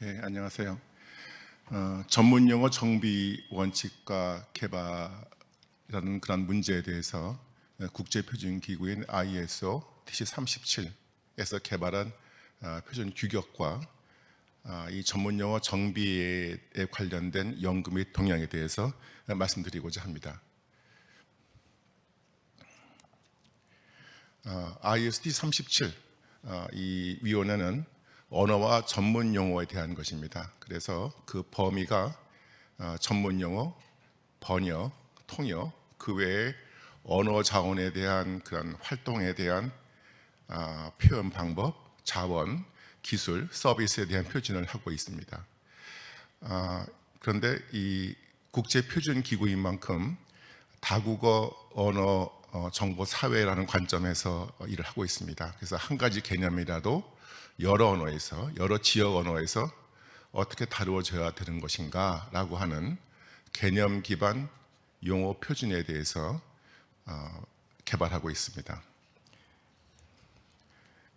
네, 안녕하세요. 전문 용어 정비 원칙과 개발이라는 그런 문제에 대해서 국제 표준 기구인 ISO TC37에서 개발한 표준 규격과 이 전문 용어 정비에 관련된 연구 및 동향에 대해서 말씀드리고자 합니다. ISO T37 이 위원회는 언어와 전문 용어에 대한 것입니다. 그래서 그 범위가 전문 용어, 번역, 통역, 그 외에 언어 자원에 대한 그런 활동에 대한 표현 방법, 자원, 기술, 서비스에 대한 표준을 하고 있습니다. 그런데 이 국제 표준 기구인 만큼 다국어 언어 정보 사회라는 관점에서 일을 하고 있습니다. 그래서 한 가지 개념이라도 여러 언어에서, 여러 지역 언어에서 어떻게 다루어져야 되는 것인가 라고 하는 개념 기반 용어 표준에 대해서 개발하고 있습니다.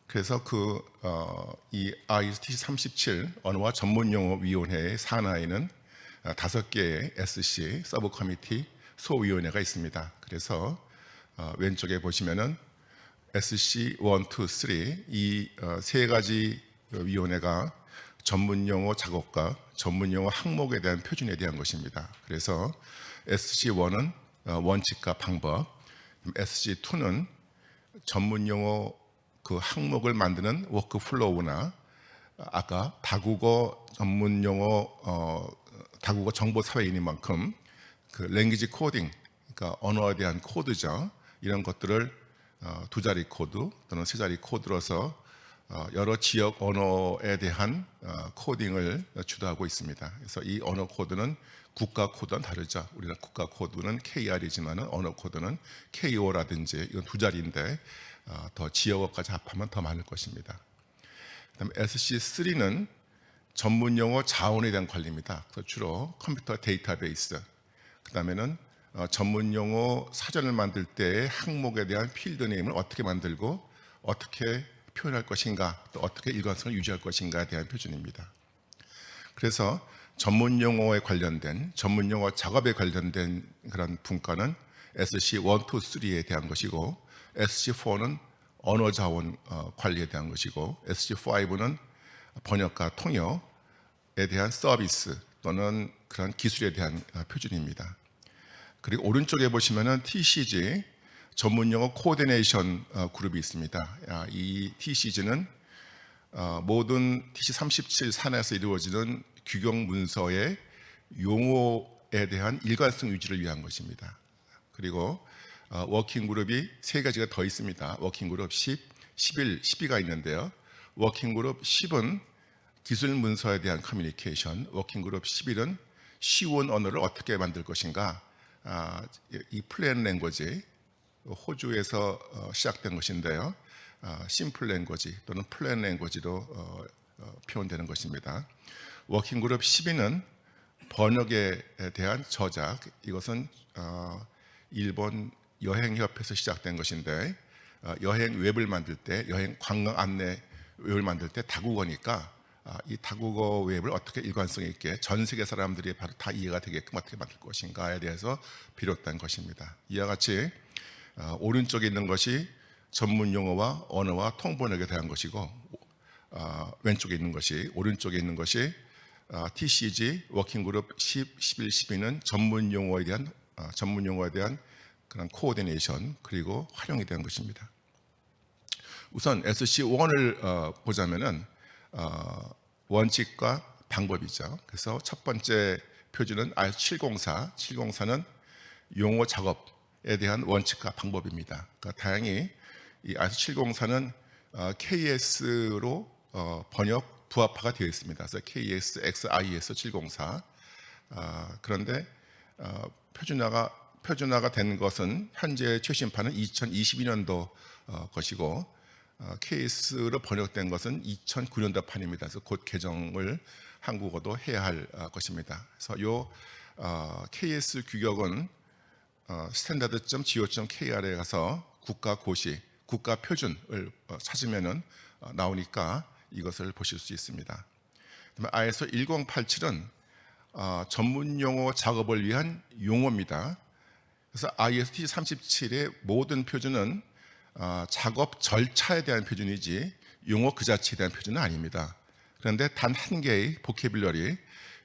그래서 이 IST 37 언어와 전문 용어 위원회의 산하에는 5개의 SC 서브 커미티 소위원회가 있습니다. 그래서 왼쪽에 보시면은 SC 1, 2, 3 이 세 가지 위원회가 전문 용어 작업과 전문 용어 항목에 대한 표준에 대한 것입니다. 그래서 SC1은 원칙과 방법, SC2는 전문 용어 그 항목을 만드는 워크플로우나 아까 다국어 전문 용어 다국어 정보 사회인인 만큼 그 랭귀지 코딩, 그러니까 언어에 대한 코드죠. 이런 것들을 2자리 코드 또는 3자리 코드로서 여러 지역 언어에 대한 코딩을 주도하고 있습니다. 그래서 이 언어 코드는 국가 코드는 다르죠. 우리나라 국가 코드는 KR이지만 언어 코드는 KO라든지 이건 2자리인데 더 지역어까지 합하면 더 많을 것입니다. 그다음에 SC3는 전문 용어 자원에 대한 관리입니다. 그래서 주로 컴퓨터 데이터베이스, 그다음에는 전문 용어 사전을 만들 때 항목에 대한 필드 네임을 어떻게 만들고 어떻게 표현할 것인가, 또 어떻게 일관성을 유지할 것인가에 대한 표준입니다. 그래서 전문 용어에 관련된 전문 용어 작업에 관련된 그런 분과는 SC 1, 2, 3에 대한 것이고 SC4는 언어 자원 관리에 대한 것이고 SC5는 번역과 통역에 대한 서비스 또는 그런 기술에 대한 표준입니다. 그리고 오른쪽에 보시면은 TCG 전문 용어 코디네이션 그룹이 있습니다. 이 TCG는 모든 TC37 산하에서 이루어지는 규격 문서의 용어에 대한 일관성 유지를 위한 것입니다. 그리고 워킹 그룹이 3가지가 더 있습니다. 워킹 그룹 10, 11, 12가 있는데요. 워킹 그룹 10은 기술 문서에 대한 커뮤니케이션, 워킹 그룹 11은 쉬운 언어를 어떻게 만들 것인가, 이 플랜 랭귀지, 호주에서 시작된 것인데요. 심플 랭귀지 또는 플랜 랭귀지로 표현되는 것입니다. 워킹 그룹 12는 번역에 대한 저작, 이것은 일본 여행협회에서 시작된 것인데 여행 웹을 만들 때, 여행 관광 안내 웹을 만들 때 다국어니까 이 다국어 웹을 어떻게 일관성 있게 전 세계 사람들이 바로 다 이해가 되게끔 어떻게 만들 것인가에 대해서 비롯된 것입니다. 이와 같이 오른쪽에 있는 것이 전문 용어와 언어와 통번역에 대한 것이고 왼쪽에 있는 것이, 오른쪽에 있는 것이 TCG 워킹그룹 10, 11, 12는 전문 용어에 대한 그런 코어디네이션 그리고 활용에 대한 것입니다. 우선 SC1을 보자면은 원칙과 방법이죠. 그래서 첫 번째 표준은 ISO 704. 704는 용어 작업에 대한 원칙과 방법입니다. 그러니까 다행히 이 ISO 704는 KS로 번역 부합화가 되어 있습니다. 그래서 KS, XIS 704. 그런데 표준화가 된 것은 현재 최신판은 2022년도 것이고 KS로 번역된 것은 2009년도 판입니다. 그래서 곧 개정을 한국어도 해야 할 것입니다. 그래서 이 KS 규격은 standard.go.kr에 가서 국가 고시, 국가 표준을 찾으면은 나오니까 이것을 보실 수 있습니다. 그다음에 ISO 1087은 전문 용어 작업을 위한 용어입니다. 그래서 IST 37의 모든 표준은 작업 절차에 대한 표준이지 용어 그 자체에 대한 표준은 아닙니다. 그런데 단 한 개의 보캐뷸러리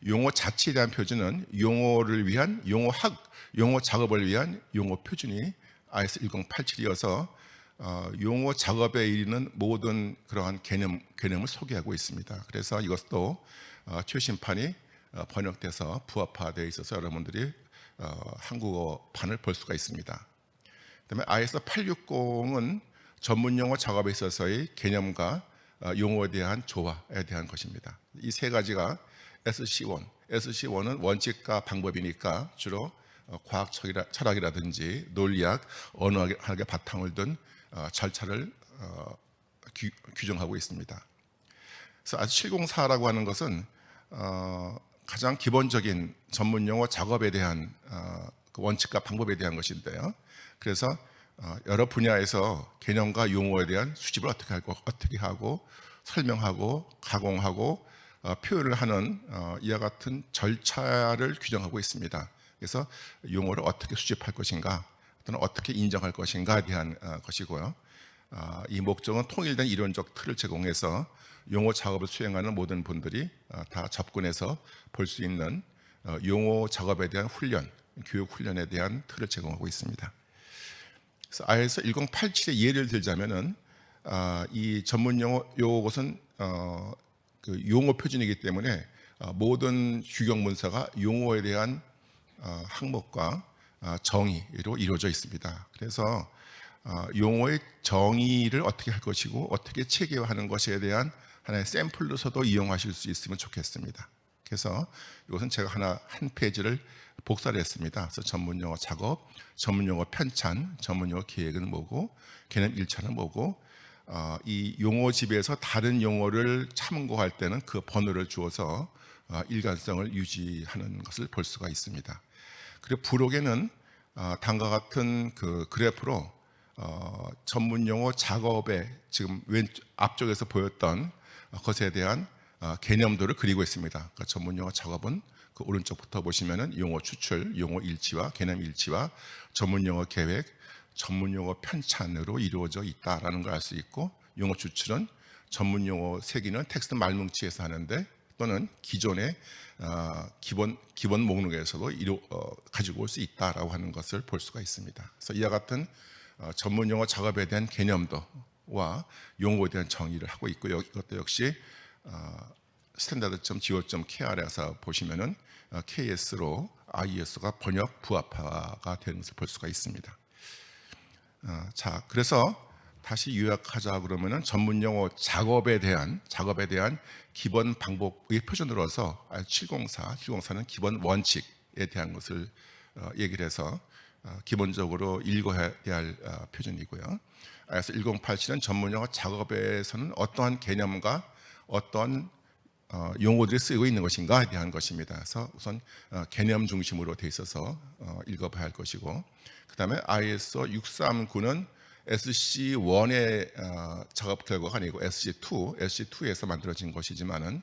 용어 자체에 대한 표준은 용어를 위한 용어 작업을 위한 용어 표준이 IS 1087이어서 용어 작업에 이르는 모든 그러한 개념을 소개하고 있습니다. 그래서 이것도 최신판이 번역돼서 부합화되어 있어서 여러분들이 한국어판을 볼 수가 있습니다. 그다음에 ISO 860은 전문 용어 작업에 있어서의 개념과 용어에 대한 조화에 대한 것입니다. 이 세 가지가 SC1은 원칙과 방법이니까 주로 과학 철학이라든지 논리학, 언어학의 바탕을 둔 절차를 규정하고 있습니다. 그래서 IS704라고 하는 것은 가장 기본적인 전문 용어 작업에 대한 그 원칙과 방법에 대한 것인데요. 그래서 여러 분야에서 개념과 용어에 대한 수집을 어떻게 하고 설명하고 가공하고 표현을 하는 이와 같은 절차를 규정하고 있습니다. 그래서 용어를 어떻게 수집할 것인가 또는 어떻게 인정할 것인가에 대한 것이고요. 이 목적은 통일된 이론적 틀을 제공해서 용어 작업을 수행하는 모든 분들이 다 접근해서 볼 수 있는 용어 작업에 대한 교육 훈련에 대한 틀을 제공하고 있습니다. 그래서 ISO 1087의 예를 들자면은 이 전문 요것은 그 용어 표준이기 때문에 모든 규격 문서가 용어에 대한 항목과 정의로 이루어져 있습니다. 그래서 용어의 정의를 어떻게 할 것이고 어떻게 체계화하는 것에 대한 하나의 샘플로서도 이용하실 수 있으면 좋겠습니다. 그래서 이것은 제가 한 페이지를 복사를 했습니다. 그래서 전문 용어 작업, 전문 용어 편찬, 전문 용어 계획은 뭐고, 개념 1차는 뭐고, 이 용어집에서 다른 용어를 참고할 때는 그 번호를 주어서 일관성을 유지하는 것을 볼 수가 있습니다. 그리고 부록에는 다음과 같은 그 그래프로 전문 용어 작업에 지금 앞쪽에서 보였던 것에 대한 개념도를 그리고 있습니다. 그러니까 전문 용어 작업은 그 오른쪽부터 보시면은 용어 추출, 용어 일치와 개념 일치와 전문 용어 계획, 전문 용어 편찬으로 이루어져 있다라는 걸 알 수 있고, 용어 추출은 전문 용어 새기는 텍스트 말뭉치에서 하는데 또는 기존의 기본 목록에서도 가지고 올 수 있다라고 하는 것을 볼 수가 있습니다. 그래서 이와 같은 전문 용어 작업에 대한 개념도와 용어에 대한 정의를 하고 있고요. 이것도 역시 standard.go.kr에서 보시면은 KS로 ISO가 번역 부합화가 되는 것을 볼 수가 있습니다. 자, 그래서 다시 요약하자 그러면은 전문 용어 작업에 대한 기본 방법의 표준으로서 704는 기본 원칙에 대한 것을 얘기를 해서 기본적으로 읽어야 할 표준이고요. ISO 1087은 전문 용어 작업에서는 어떠한 개념과 어떤 용어들이 쓰이고 있는 것인가에 대한 것입니다. 그래서 우선 개념 중심으로 돼 있어서 읽어봐야 할 것이고, 그 다음에 ISO 639는 SC1의 작업 결과가 아니고 SC2에서 만들어진 것이지만은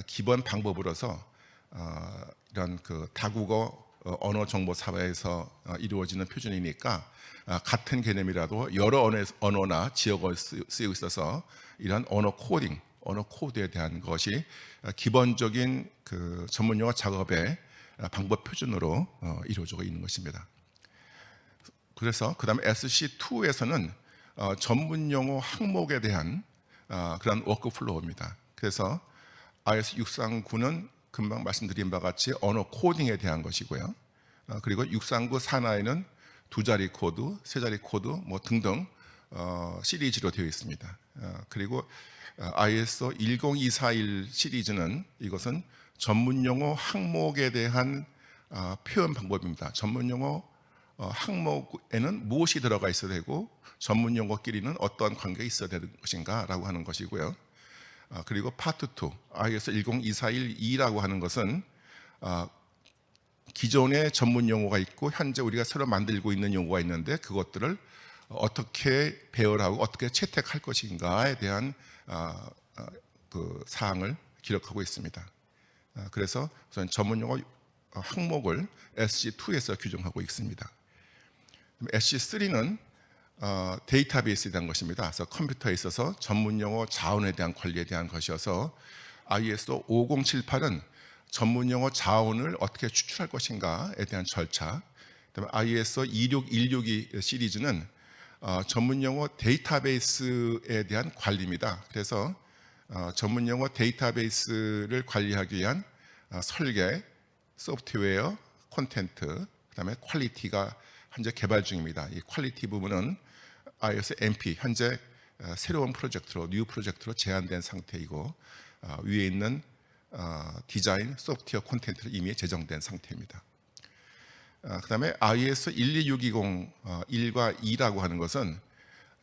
기본 방법으로서 이런 그 다국어 언어 정보 사회에서 이루어지는 표준이니까 같은 개념이라도 여러 언어나 지역어에 쓰이고 있어서 이런 언어 코드에 대한 것이 기본적인 그 전문 용어 작업의 방법 표준으로 이루어지고 있는 것입니다. 그래서 그다음에 SC2에서는 전문 용어 항목에 대한 그런 워크플로우입니다. 그래서 IS 639는 금방 말씀드린 바와 같이 언어 코딩에 대한 것이고요. 그리고 639 산하에는 2자리 코드, 3자리 코드 뭐 등등 시리즈로 되어 있습니다. 그리고 ISO 10241 시리즈는 이것은 전문 용어 항목에 대한 표현 방법입니다. 전문 용어 항목에는 무엇이 들어가 있어야 되고 전문 용어끼리는 어떠한 관계가 있어야 되는 것인가라고 하는 것이고요. 그리고 파트 2, ISO 10241-2라고 하는 것은 기존의 전문 용어가 있고 현재 우리가 새로 만들고 있는 용어가 있는데 그것들을 어떻게 배열하고 어떻게 채택할 것인가에 대한 그 사항을 기록하고 있습니다. 그래서 우선 전문용어 항목을 SC2에서 규정하고 있습니다. SC3는 데이터베이스에 대한 것입니다. 그래서 컴퓨터에 있어서 전문용어 자원에 대한 관리에 대한 것이어서 ISO 5078은 전문용어 자원을 어떻게 추출할 것인가에 대한 절차, 그다음에 ISO 26162 시리즈는 전문용어 데이터베이스에 대한 관리입니다. 그래서 전문용어 데이터베이스를 관리하기 위한 설계, 소프트웨어, 콘텐트, 그다음에 퀄리티가 현재 개발 중입니다. 이 퀄리티 부분은 ISO MP 현재 새로운 프로젝트로 뉴 프로젝트로 제한된 상태이고 위에 있는 디자인, 소프트웨어, 콘텐트를 이미 제정된 상태입니다. 그다음에 ISO 12620 1과 2라고 하는 것은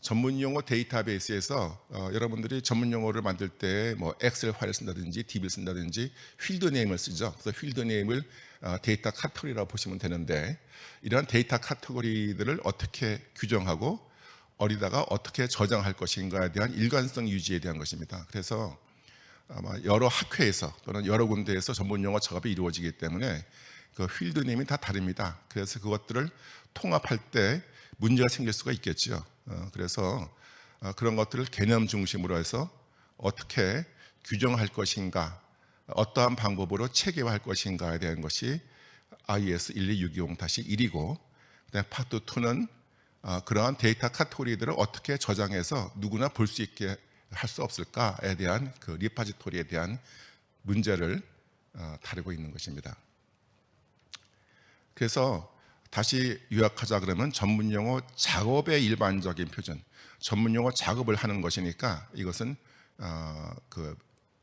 전문용어 데이터베이스에서 여러분들이 전문용어를 만들 때 뭐 엑셀 파일을 쓴다든지 DB를 쓴다든지 필드 네임을 쓰죠. 그래서 필드 네임을 데이터 카테고리라고 보시면 되는데 이러한 데이터 카테고리들을 어떻게 규정하고 어디다가 어떻게 저장할 것인가에 대한 일관성 유지에 대한 것입니다. 그래서 아마 여러 학회에서 또는 여러 군데에서 전문용어 작업이 이루어지기 때문에 그 필드 네임이 다 다릅니다. 그래서 그것들을 통합할 때 문제가 생길 수가 있겠죠. 그래서 그런 것들을 개념 중심으로 해서 어떻게 규정할 것인가, 어떠한 방법으로 체계화할 것인가에 대한 것이 IS 12620-1이고, 그다음에 파트 2는 그러한 데이터 카테고리들을 어떻게 저장해서 누구나 볼 수 있게 할 수 없을까에 대한 그 리파지토리에 대한 문제를 다루고 있는 것입니다. 그래서 다시 요약하자 그러면 전문용어 작업의 일반적인 표준, 전문용어 작업을 하는 것이니까 이것은 그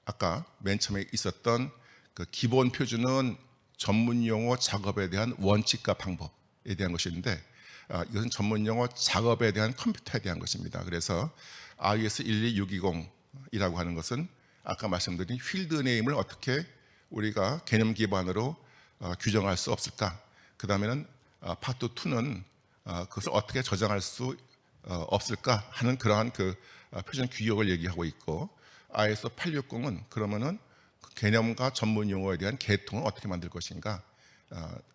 아까 맨 처음에 있었던 그 기본 표준은 전문용어 작업에 대한 원칙과 방법에 대한 것인데 이것은 전문용어 작업에 대한 컴퓨터에 대한 것입니다. 그래서 IS 12620이라고 하는 것은 아까 말씀드린 필드 네임을 어떻게 우리가 개념 기반으로 규정할 수 없을까? 그 다음에는 파트 2는 그것을 어떻게 저장할 수 없을까 하는 그러한 그 표준 규격을 얘기하고 있고, ISO 860은 그러면은 그 개념과 전문 용어에 대한 계통을 어떻게 만들 것인가.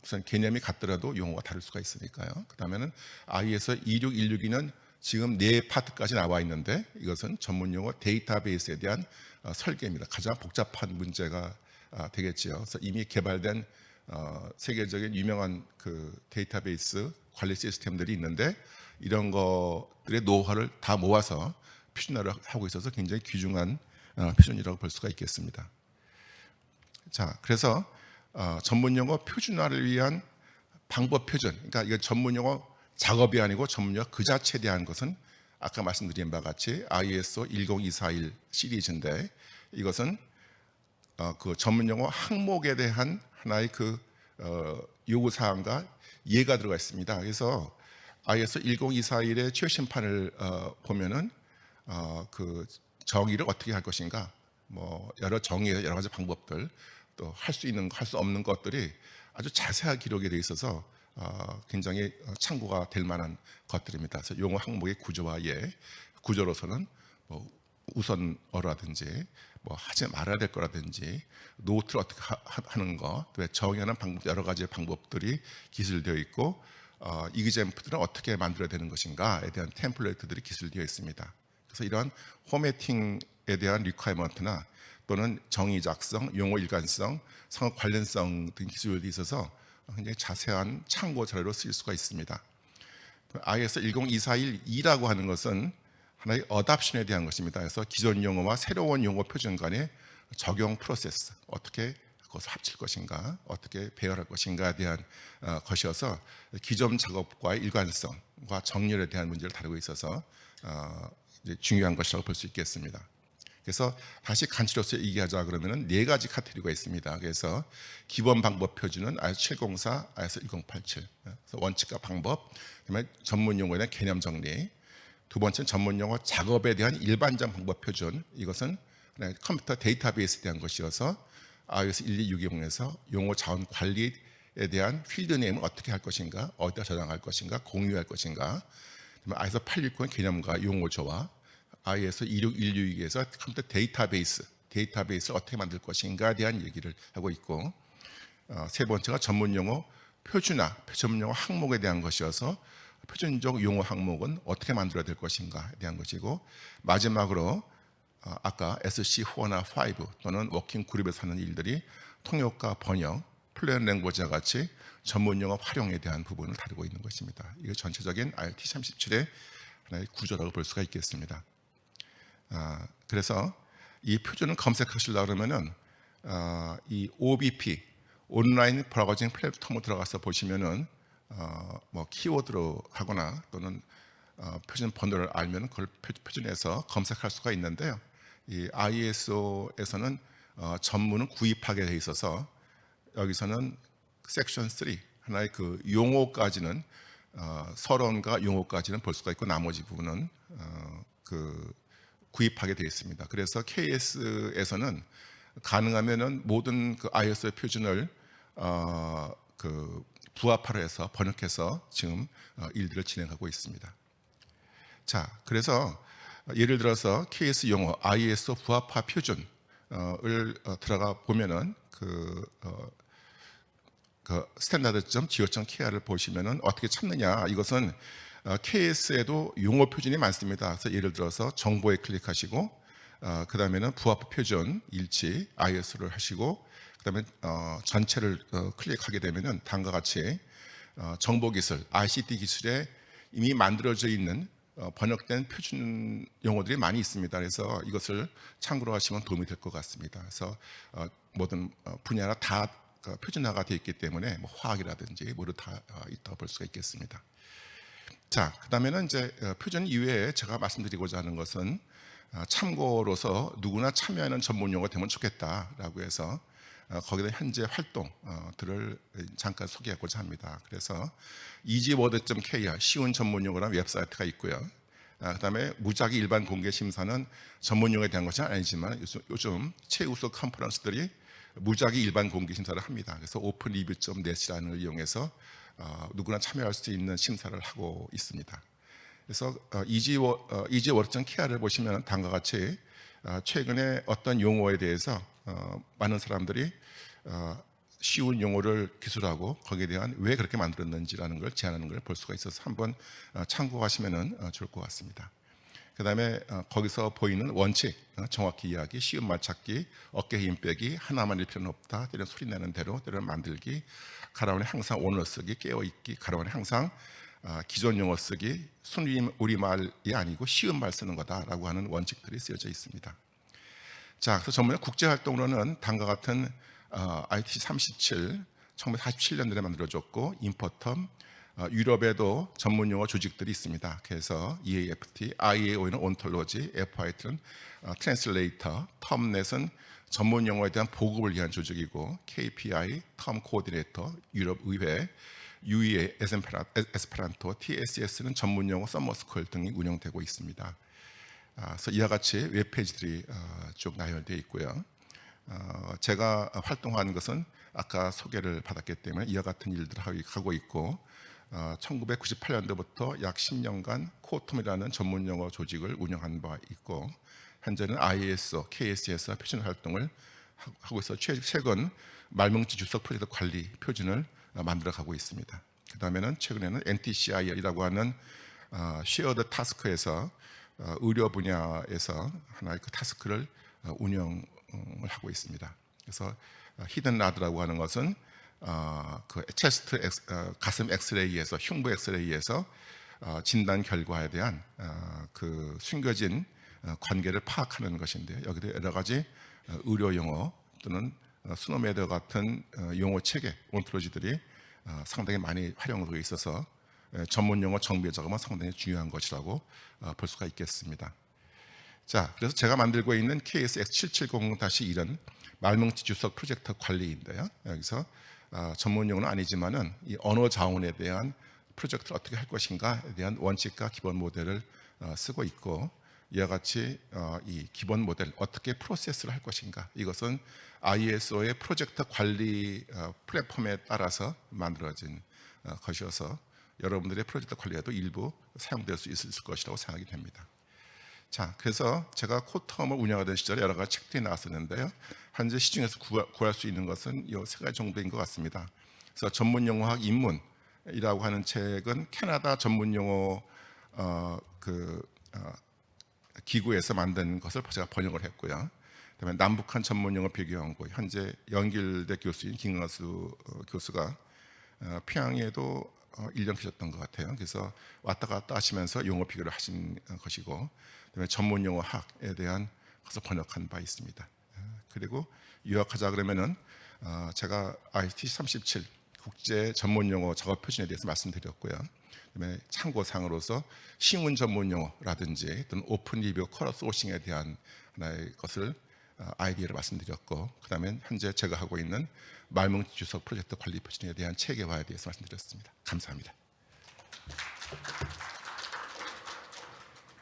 우선 개념이 같더라도 용어가 다를 수가 있으니까요. 그 다음에는 ISO 26162는 지금 4파트까지 나와 있는데 이것은 전문 용어 데이터베이스에 대한 설계입니다. 가장 복잡한 문제가 되겠지요. 그래서 이미 개발된 세계적인 유명한 그 데이터베이스 관리 시스템들이 있는데 이런 것들의 노하우를 다 모아서 표준화를 하고 있어서 굉장히 귀중한 표준이라고 볼 수가 있겠습니다. 자, 그래서 전문용어 표준화를 위한 방법 표준, 그러니까 이건 전문용어 작업이 아니고 전문용어 그 자체에 대한 것은 아까 말씀드린 바와 같이 ISO 10241 시리즈인데 이것은 그 전문용어 항목에 대한 하나의 그 요구사항과 예가 들어가 있습니다. 그래서 ISO 10241의 최신판을 보면은 그 정의를 어떻게 할 것인가, 뭐 여러 정의의 여러 가지 방법들, 또 할 수 있는 할 수 없는 것들이 아주 자세하게 기록이 되어 있어서 굉장히 참고가 될 만한 것들입니다. 그래서 용어 항목의 구조와 예, 구조로서는 뭐 우선어라든지 뭐 하지 말아야 될 거라든지 노트를 어떻게 하는 거, 또 정의하는 방법, 여러 가지 방법들이 기술되어 있고 이그젬플들은 어떻게 만들어야 되는 것인가에 대한 템플레이트들이 기술되어 있습니다. 그래서 이러한 포매팅에 대한 리퀘어먼트나 또는 정의 작성, 용어 일관성, 상호 관련성 등 기술이 있어서 굉장히 자세한 참고 자료로 쓰일 수가 있습니다. IS 10241-2라고 하는 것은 하나의 어답션에 대한 것입니다. 그래서 기존 용어와 새로운 용어 표준 간의 적용 프로세스, 어떻게 그것을 합칠 것인가, 어떻게 배열할 것인가에 대한 것이어서 기존 작업과의 일관성과 정렬에 대한 문제를 다루고 있어서 중요한 것이라고 볼 수 있겠습니다. 그래서 다시 간추려서 얘기하자 그러면은 4가지 카테고리가 있습니다. 그래서 기본 방법 표준은 IS 704, IS 1087. 그래서 원칙과 방법, 그다음에 전문 용어에 대한 개념 정리. 두 번째는 전문 용어 작업에 대한 일반적 방법 표준. 이것은 컴퓨터 데이터베이스에 대한 것이어서 IS 12620에서 용어 자원 관리에 대한 필드 네임을 어떻게 할 것인가, 어디다 저장할 것인가, 공유할 것인가. IS 860의 개념과 용어 조화. IS 26162에서 컴퓨터 데이터베이스 데이터베이스를 어떻게 만들 것인가에 대한 얘기를 하고 있고, 세 번째가 전문 용어 표준화, 전문 용어 항목에 대한 것이어서 표준적 용어 항목은 어떻게 만들어야 될 것인가에 대한 것이고, 마지막으로 아까 SC4나 5 또는 워킹 그룹에서 하는 일들이 통역과 번역, 플레인 랭귀지와 같이 전문 용어 활용에 대한 부분을 다루고 있는 것입니다. 이게 전체적인 IoT 37의 하나의 구조라고 볼 수가 있겠습니다. 그래서 이 표준을 검색하시려고 그러면은 이 OBP 온라인 브라우징 플랫폼으로 들어가서 보시면은 뭐 키워드로 하거나 또는 표준 번호를 알면 그걸 표준해서 검색할 수가 있는데요. 이 ISO에서는 전문은 구입하게 돼 있어서 여기서는 섹션 3 하나의 그 용어까지는 서론과 용어까지는 볼 수가 있고 나머지 부분은 그 구입하게 되어 있습니다. 그래서 KS에서는 가능하면은 모든 그 ISO 표준을 그 부합화를 해서 번역해서 지금 일들을 진행하고 있습니다. 자, 그래서 예를 들어서 KS 용어 ISO 부합화 표준을 들어가 보면은 그 standard.go.kr을 보시면은 어떻게 찾느냐, 이것은 KS에도 용어 표준이 많습니다. 그래서 예를 들어서 정보에 클릭하시고 그 다음에는 부합 표준 일치 ISO를 하시고 그 다음에 전체를 클릭하게 되면은 다음과 같이 정보 기술 ICT 기술에 이미 만들어져 있는 번역된 표준 용어들이 많이 있습니다. 그래서 이것을 참고로 하시면 도움이 될 것 같습니다. 그래서 모든 분야가 다 표준화가 되어 있기 때문에 뭐 화학이라든지 모두 다 있다고 볼 수가 있겠습니다. 자, 그다음에는 이제 표준 이외에 제가 말씀드리고자 하는 것은 참고로서 누구나 참여하는 전문 용어가 되면 좋겠다라고 해서 거기다 현재 활동들을 잠깐 소개하고자 합니다. 그래서 easyword.kr 쉬운 전문 용어라는 웹사이트가 있고요. 그다음에 무작위 일반 공개 심사는 전문 용어에 대한 것이 아니지만 요즘 최우수 컨퍼런스들이 무작위 일반 공개 심사를 합니다. 그래서 openreview.net이라는 걸 이용해서 누구나 참여할 수 있는 심사를 하고 있습니다. 그래서 easyword.kr을 보시면 다음과 같이 최근에 어떤 용어에 대해서 많은 사람들이 쉬운 용어를 기술하고 거기에 대한 왜 그렇게 만들었는지라는 걸 제안하는 걸 볼 수가 있어서 한번 참고하시면 좋을 것 같습니다. 그 다음에 거기서 보이는 원칙, 정확히 이야기, 쉬운 말 찾기, 어깨 힘 빼기, 하나만일 필요는 없다, 때론 소리 내는 대로, 때론 만들기, 가라원에 항상 오늘 쓰기, 깨어있기, 가라원에 항상 기존 용어 쓰기, 순 우리말이 아니고 쉬운 말 쓰는 거다라고 하는 원칙들이 쓰여져 있습니다. 자, 그래서 전문의 국제활동으로는 다음과 같은 IT 37, 1947년도에 만들어졌고 인포텀, 유럽에도 전문 용어 조직들이 있습니다. 그래서 EAFT, IAO는 온톨로지, FIT는 트랜슬레이터, 텀넷은 전문 용어에 대한 보급을 위한 조직이고 KPI, 텀 코디네이터, 유럽 의회, UEA, 에스페란토, TSS는 전문 용어 서머스쿨 등이 운영되고 있습니다. 그래서 이와 같이 웹페이지들이 쭉 나열되어 있고요. 제가 활동하는 것은 아까 소개를 받았기 때문에 이와 같은 일들을 하고 있고 1998년도부터 약 10년간 코톰이라는 전문 용어 조직을 운영한 바 있고 현재는 ISO, KS에서 표준 활동을 하고 있어 최근 말뭉치 주석 프로젝트 관리 표준을 만들어가고 있습니다. 그 다음에는 최근에는 NTCI라고 하는 쉐어드 타스크에서 의료 분야에서 하나의 그 타스크를 운영을 하고 있습니다. 그래서 히든 라드라고 하는 것은 그 체스트 가슴 엑스레이에서 흉부 엑스레이에서 진단 결과에 대한 그 숨겨진 관계를 파악하는 것인데 여기도 여러 가지 의료 용어 또는 스노메더 같은 용어 체계 온톨로지들이 상당히 많이 활용되고 있어서 전문 용어 정비에 적으면 상당히 중요한 것이라고 볼 수가 있겠습니다. 자, 그래서 제가 만들고 있는 KSX770-1은 말뭉치 주석 프로젝트 관리인데요. 여기서 전문 용어는 아니지만은 이 언어 자원에 대한 프로젝트를 어떻게 할 것인가에 대한 원칙과 기본 모델을 쓰고 있고 이와 같이 이 기본 모델 어떻게 프로세스를 할 것인가 이것은 ISO의 프로젝트 관리 플랫폼에 따라서 만들어진 것이어서 여러분들의 프로젝트 관리에도 일부 사용될 수 있을 것이라고 생각이 됩니다. 자, 그래서 제가 코텀을 운영하던 시절에 여러 가지 책들이 나왔었는데요. 현재 시중에서 구할 수 있는 것은 이 세 가지 정도인 것 같습니다. 그래서 전문용어학 입문이라고 하는 책은 캐나다 전문용어 기구에서 만든 것을 제가 번역을 했고요. 그다음에 남북한 전문용어 비교연구, 현재 연길대 교수인 김광수 교수가 평양에도 1년 계셨던 것 같아요. 그래서 왔다 갔다 하시면서 용어 비교를 하신 것이고, 그다음에 전문용어학에 대한 것을 번역한 바 있습니다. 그리고 요약하자 그러면은 제가 IST 37 국제 전문용어 작업 표준에 대해서 말씀드렸고요. 그다음에 참고사항으로서 신문 전문용어라든지 또는 오픈 리뷰 컬러 소싱에 대한 하나의 것을 아이디어를 말씀드렸고, 그다음에 현재 제가 하고 있는 말뭉치 주석 프로젝트 관리 표준에 대한 체계화에 대해서 말씀드렸습니다. 감사합니다.